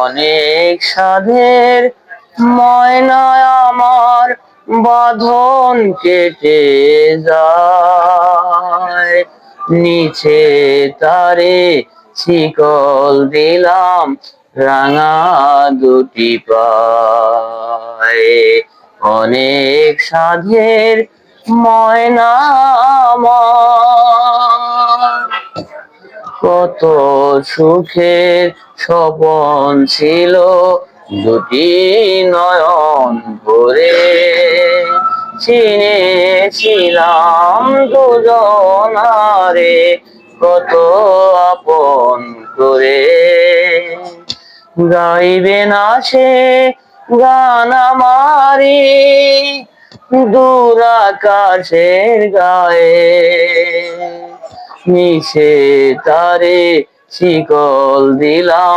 অনেক সাধের ময়না আমার বাঁধন কেটে যায়, নিচে তারে শিকল দিলাম রাঙা দুটি পায়ে। অনেক সাধের ময়না আমার, কত সুখের স্বপন ছিল দুটি নয়ন ভরে, চিনেছিলাম দুজনারে কত আপন করে। গাইবে না সে গান আমারি দূর আকাশের গায়ে, নিচে তারে শিকল দিলাম